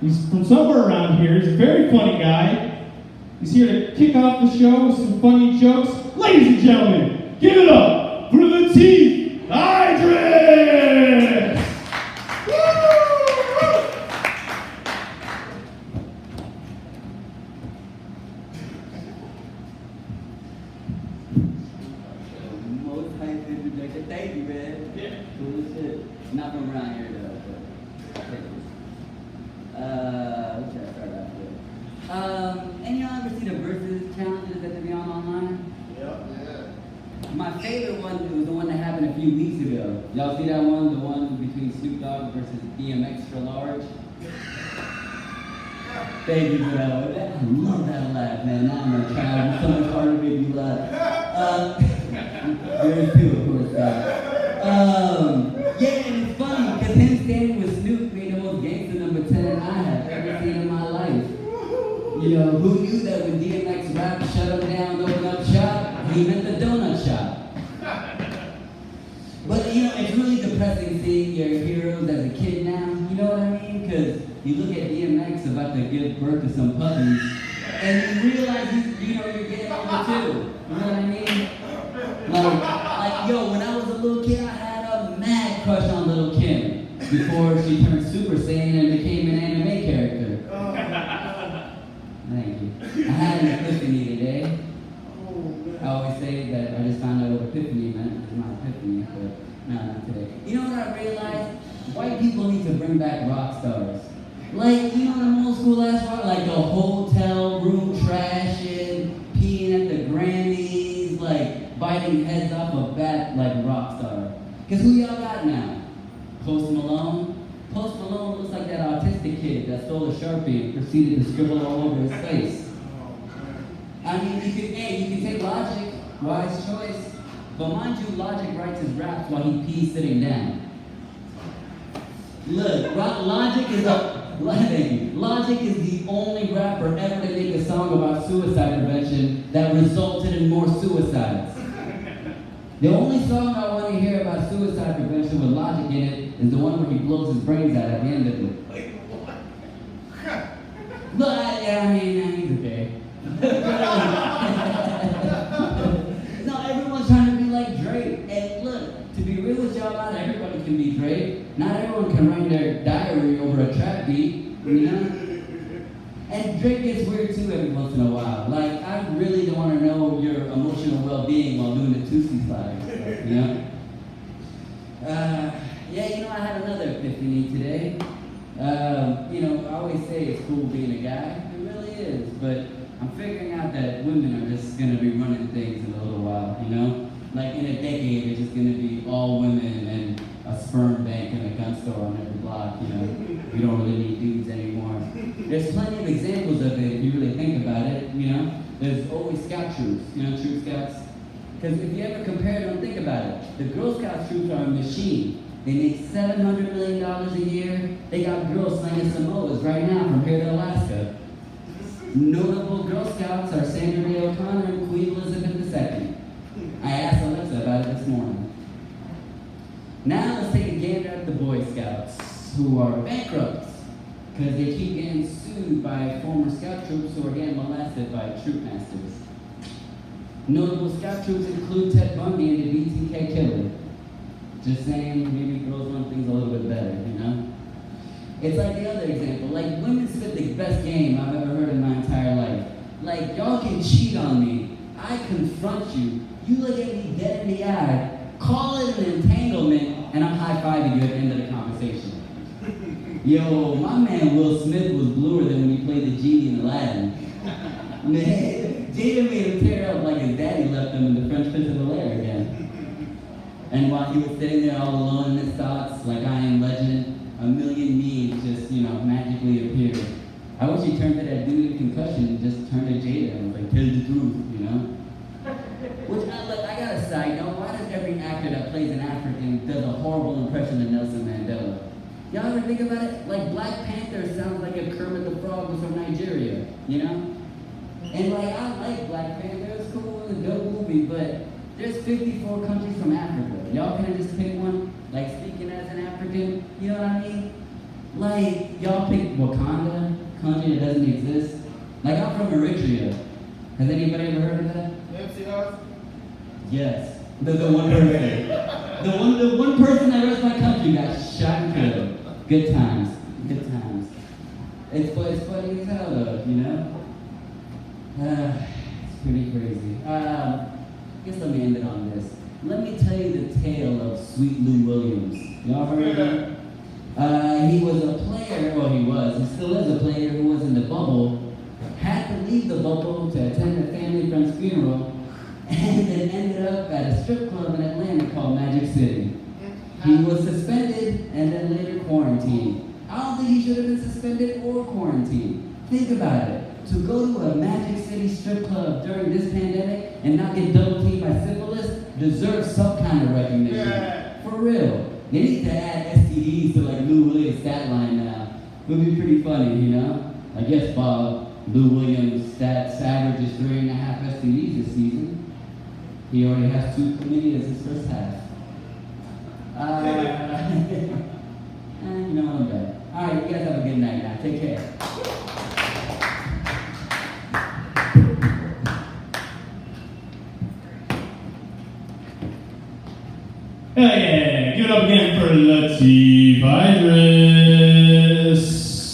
He's from somewhere around here. He's a very funny guy. He's here to kick off the show with some funny jokes. Ladies and gentlemen, give it up for the Teeth Idris! Most hype introduction. Thank you, man. Yeah. Cool as shit. Not from around here, though. What should I start off with? Any of y'all ever see the versus challenges that they be on online? Yeah. My favorite one was the one that happened a few weeks ago. Y'all see that one? The one between Snoop Dogg versus DMX Extra Large? Thank you for that one. I love that laugh, man. Now I'm a child. It's so much harder to make you laugh. There's two, of course. Yeah, and it's funny because him standing with Snoop made the most gangster number 10 I have ever seen in my life. You know, who knew that when DMX rapped "Shut Him Down, Open Up Shop," he meant the donut shop. But you know, it's really depressing seeing your heroes as a kid now. You know what I mean? Because you look at DMX about to give birth to some puppies, and you realize you're getting older too. You know what I mean? Like, yo, when I was a little kid, I had a mad crush on Little Kim before she turned Super Saiyan and became an anime character. Thank you. I had an epiphany today. I always say that I just found out what epiphany meant. It's not epiphany, but no, not today. You know what I realized? White people need to bring back rock stars. Like, you know them old school ass rock, like the hotel room trashing, peeing at the Grammys, like biting heads off a bat like rock star. Cause who y'all got now? Post Malone? Post Malone looks like that autistic kid that stole a Sharpie and proceeded to scribble all over his face. I mean, you can take Logic, wise choice, but mind you, Logic writes his raps while he pees sitting down. Look, Logic is the only rapper ever to make a song about suicide prevention that resulted in more suicides. The only song I want to hear about suicide prevention with Logic in it is the one where he blows his brains out at the end of it. Wait, what? Look, he's okay. No, everyone's trying to be like Drake. And look, to be real with y'all, not everybody can be Drake. Not everyone can write their diary over a trap beat, you know? And Drake gets weird too every once in a while. Like, I really don't want to know your emotional well-being while doing the Tootsie slide, you know? Yeah, you know, I had another epiphany today. You know, I always say it's cool being a guy. It really is, but I'm figuring out that women are just going to be running things in a little while, you know? Like in a decade, it's just going to be all women and a sperm bank and a gun store on every block, you know? We don't really need dudes anymore. There's plenty of examples of it if you really think about it, you know? There's always scout troops, you know, Troop Scouts? Because if you ever compare them, think about it. The Girl Scout troops are a machine. They make $700 million a year. They got girls slinging Samoas right now from here to Alaska. Notable Girl Scouts are Sandra Day O'Connor and Queen Elizabeth II. I asked Alexa about it this morning. Now let's take a gander at the Boy Scouts, who are bankrupt because they keep getting sued by former scout troops who are getting molested by troop masters. Notable scout troops include Ted Bundy and the BTK killer. Just saying, maybe girls want things a little bit better, you know? It's like the other example, like women spit the best game I've ever heard in my entire life. Like, y'all can cheat on me, I confront you, you look at me dead in the eye, call it an entanglement, and I'm high-fiving you at the end of the conversation. Yo, my man Will Smith was bluer than when he played the genie in Aladdin. Man, Jada made him tear up like his daddy left him in the French Prince of Bel-Air again. And while he was sitting there all alone in his thoughts, like I Am Legend, a million memes just, you know, magically appeared. I wish he turned to that dude in Concussion and just turned to Jada and was like, tell the truth, you know? Which, I got a side note, why does every actor that plays an African does a horrible impression of Nelson Mandela? Y'all ever think about it? Like, Black Panther sounds like if Kermit the Frog was from Nigeria, you know? And like, I like Black Panther, it's cool, it's a dope movie, but there's 54 countries from Africa. Y'all can just pick one, like speaking as an African, you know what I mean? Like, y'all pick Wakanda, country that doesn't exist. Like, I'm from Eritrea. Has anybody ever heard of that? MC Hus? Yes. The one person. the one person that runs my country got shot and killed. Good times. Good times. It's funny as hell though, you know? It's pretty crazy. Guess let me end it on this. Let me tell you the tale of Sweet Lou Williams. Y'all heard of him? He was a player, he still is a player who was in the bubble, had to leave the bubble to attend a family friend's funeral, and then ended up at a strip club in Atlanta called Magic City. He was suspended and then later quarantined. I don't think he should have been suspended or quarantined. Think about it. To go to a Magic City strip club during this pandemic and not get double teamed by syphilis deserves some kind of recognition. Yeah. For real. They need to add STDs to like Lou Williams' stat line now. It would be pretty funny, you know? Like, yes, Bob, Lou Williams' stats averages 3.5 STDs this season. He already has 2 chlamydias his first half. You know, I'm done. All right, you guys have a good night now. Take care. Hell yeah! Give it up again for Latif Idris.